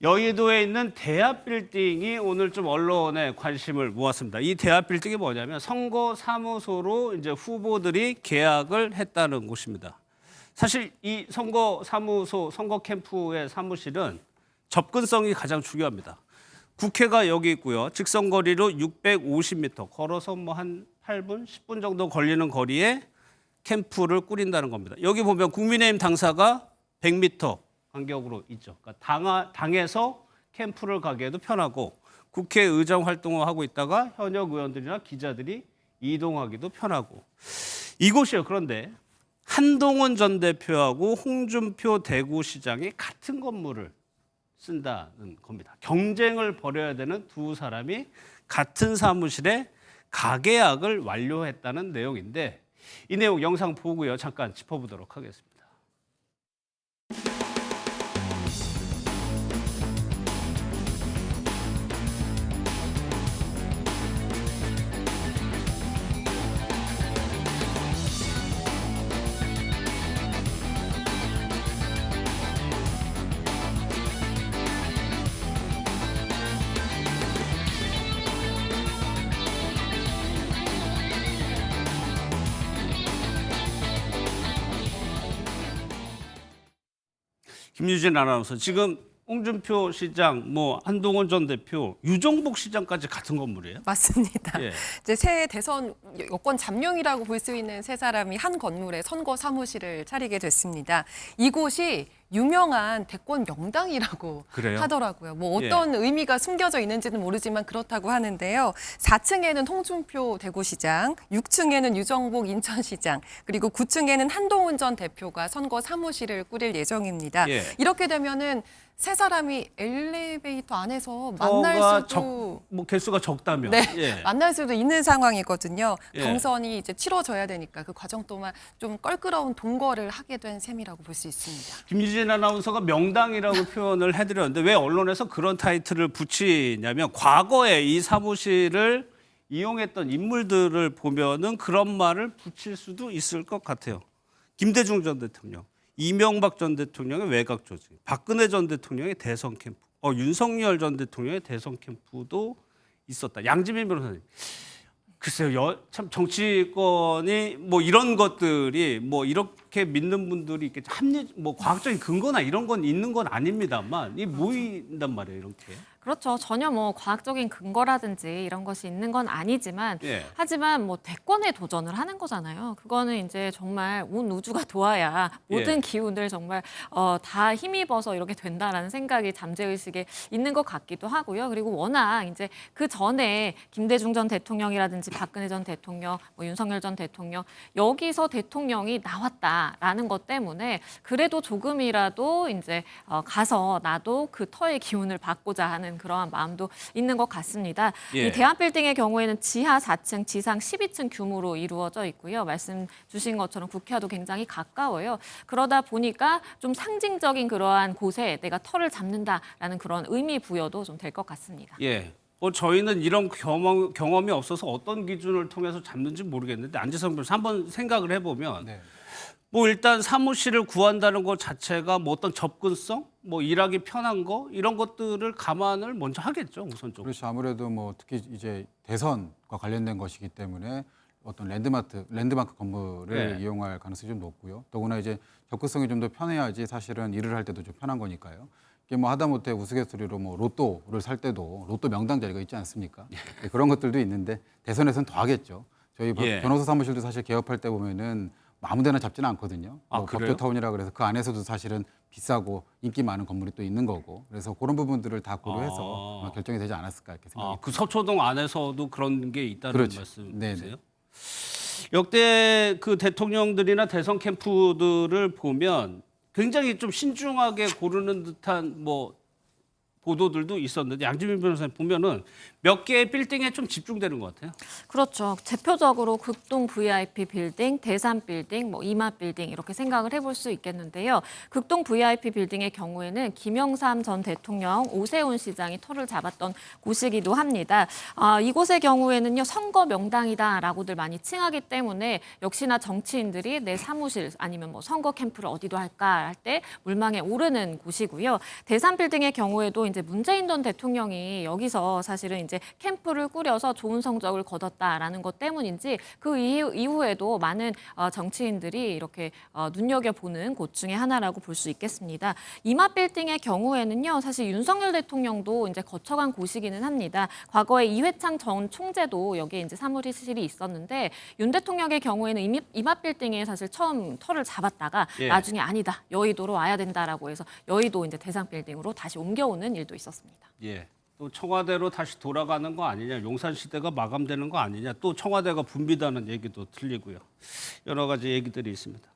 여의도에 있는 대합 빌딩이 오늘 좀 언론의 관심을 모았습니다. 이 대합 빌딩이 뭐냐면 선거 사무소로 이제 후보들이 계약을 했다는 곳입니다. 사실 이 선거 사무소, 선거 캠프의 사무실은 접근성이 가장 중요합니다. 국회가 여기 있고요. 직선거리로 650m, 걸어서 뭐 한 8분, 10분 정도 걸리는 거리에 캠프를 꾸린다는 겁니다. 여기 보면 국민의힘 당사가 100m 간격으로 있죠. 그러니까 당에서 캠프를 가기에도 편하고 국회의정 활동을 하고 있다가 현역 의원들이나 기자들이 이동하기도 편하고 이곳이요. 그런데 한동훈 전 대표하고 홍준표 대구시장이 같은 건물을 쓴다는 겁니다. 경쟁을 벌여야 되는 두 사람이 같은 사무실에 가계약을 완료했다는 내용인데 이 내용 영상 보고요. 잠깐 짚어보도록 하겠습니다. 김유진 아나운서, 지금 홍준표 시장, 뭐 한동훈 전 대표, 유정복 시장까지 같은 건물이에요? 맞습니다. 예. 이제 새 대선 여권 잠룡이라고 볼 수 있는 세 사람이 한 건물에 선거 사무실을 차리게 됐습니다. 이곳이 유명한 대권 명당이라고 그래요? 하더라고요. 뭐 어떤 의미가 숨겨져 있는지는 모르지만 그렇다고 하는데요. 4층에는 홍준표 대구시장, 6층에는 유정복 인천시장, 그리고 9층에는 한동훈 전 대표가 선거 사무실을 꾸릴 예정입니다. 예. 이렇게 되면은 세 사람이 엘리베이터 안에서 만날 수도 뭐 개수가 적다면 네, 예. 만날 수도 있는 상황이거든요. 예. 경선이 이제 치러져야 되니까 그 과정 동안 좀 껄끄러운 동거를 하게 된 셈이라고 볼 수 있습니다. 김유진 아나운서가 명당이라고 표현을 해드렸는데 왜 언론에서 그런 타이틀을 붙이냐면 과거에 이 사무실을 이용했던 인물들을 보면은 그런 말을 붙일 수도 있을 것 같아요. 김대중 전 대통령, 이명박 전 대통령의 외곽 조직, 박근혜 전 대통령의 대선 캠프, 윤석열 전 대통령의 대선 캠프도 있었다. 양지민 변호사님. 글쎄요, 참 정치권이 뭐 이런 것들이 뭐 이렇게 믿는 분들이 있겠죠. 뭐 과학적인 근거나 이런 건 있는 건 아닙니다만 이 모인단 말이에요, 이렇게. 그렇죠. 전혀 뭐 과학적인 근거라든지 이런 것이 있는 건 아니지만 예. 하지만 뭐 대권에 도전을 하는 거잖아요. 그거는 이제 정말 온 우주가 도와야 모든 예. 기운을 정말 다 힘입어서 이렇게 된다라는 생각이 잠재의식에 있는 것 같기도 하고요. 그리고 워낙 이제 그 전에 김대중 전 대통령이라든지 박근혜 전 대통령, 뭐 윤석열 전 대통령 여기서 대통령이 나왔다라는 것 때문에 그래도 조금이라도 이제 가서 나도 그 터의 기운을 받고자 하는 그러한 마음도 있는 것 같습니다. 예. 이 대한빌딩의 경우에는 지하 4층, 지상 12층 규모로 이루어져 있고요. 말씀 주신 것처럼 국회와도 굉장히 가까워요. 그러다 보니까 좀 상징적인 그러한 곳에 내가 터를 잡는다라는 그런 의미 부여도 좀 될 것 같습니다. 예. 저희는 이런 경험이 없어서 어떤 기준을 통해서 잡는지 모르겠는데 안지성 변호사 한번 생각을 해보면 네. 뭐 일단 사무실을 구한다는 것 자체가 뭐 어떤 접근성, 뭐 일하기 편한 거 이런 것들을 감안을 먼저 하겠죠, 우선적으로. 그렇죠. 아무래도 뭐 특히 이제 대선과 관련된 것이기 때문에 어떤 랜드마크 건물을 네. 이용할 가능성이 좀 높고요. 더구나 이제 접근성이 좀 더 편해야지 사실은 일을 할 때도 좀 편한 거니까요. 이게 뭐 하다못해 우스갯소리로 뭐 로또를 살 때도 로또 명당 자리가 있지 않습니까? 네, 그런 것들도 있는데 대선에서는 더 하겠죠. 저희 예. 변호사 사무실도 사실 개업할 때 보면은 아무데나 잡지는 않거든요. 아, 그래요? 법조타운이라 그래서 그 안에서도 사실은 비싸고 인기 많은 건물이 또 있는 거고 그래서 그런 부분들을 다 고려해서 아마 결정이 되지 않았을까 이렇게 생각합니다. 그 서초동 안에서도 그런 게 있다는 그렇죠. 말씀이세요? 역대 그 대통령들이나 대선 캠프들을 보면 굉장히 좀 신중하게 고르는 듯한 뭐 보도들도 있었는데 양지민 변호사님 보면은 몇 개의 빌딩에 좀 집중되는 것 같아요. 그렇죠. 대표적으로 극동 VIP 빌딩, 대산 빌딩, 뭐 이마 빌딩 이렇게 생각을 해볼 수 있겠는데요. 극동 VIP 빌딩의 경우에는 김영삼 전 대통령, 오세훈 시장이 터를 잡았던 곳이기도 합니다. 이곳의 경우에는요 선거 명당이다라고들 많이 칭하기 때문에 역시나 정치인들이 내 사무실 아니면 뭐 선거 캠프를 어디도 할까 할 때 물망에 오르는 곳이고요. 대산 빌딩의 경우에도 이제 문재인 전 대통령이 여기서 사실은 이제 캠프를 꾸려서 좋은 성적을 거뒀다라는 것 때문인지 그 이후에도 많은 정치인들이 이렇게 눈여겨보는 곳 중에 하나라고 볼 수 있겠습니다. 이마빌딩의 경우에는요, 사실 윤석열 대통령도 이제 거쳐간 곳이기는 합니다. 과거에 이회창 전 총재도 여기에 이제 사무실이 있었는데 윤 대통령의 경우에는 이마빌딩에 사실 처음 터를 잡았다가 예. 나중에 아니다, 여의도로 와야 된다라고 해서 여의도 이제 대상빌딩으로 다시 옮겨오는 일도 있었습니다. 예. 또 청와대로 다시 돌아가는 거 아니냐, 용산 시대가 마감되는 거 아니냐, 또 청와대가 붐비다는 얘기도 들리고요. 여러 가지 얘기들이 있습니다.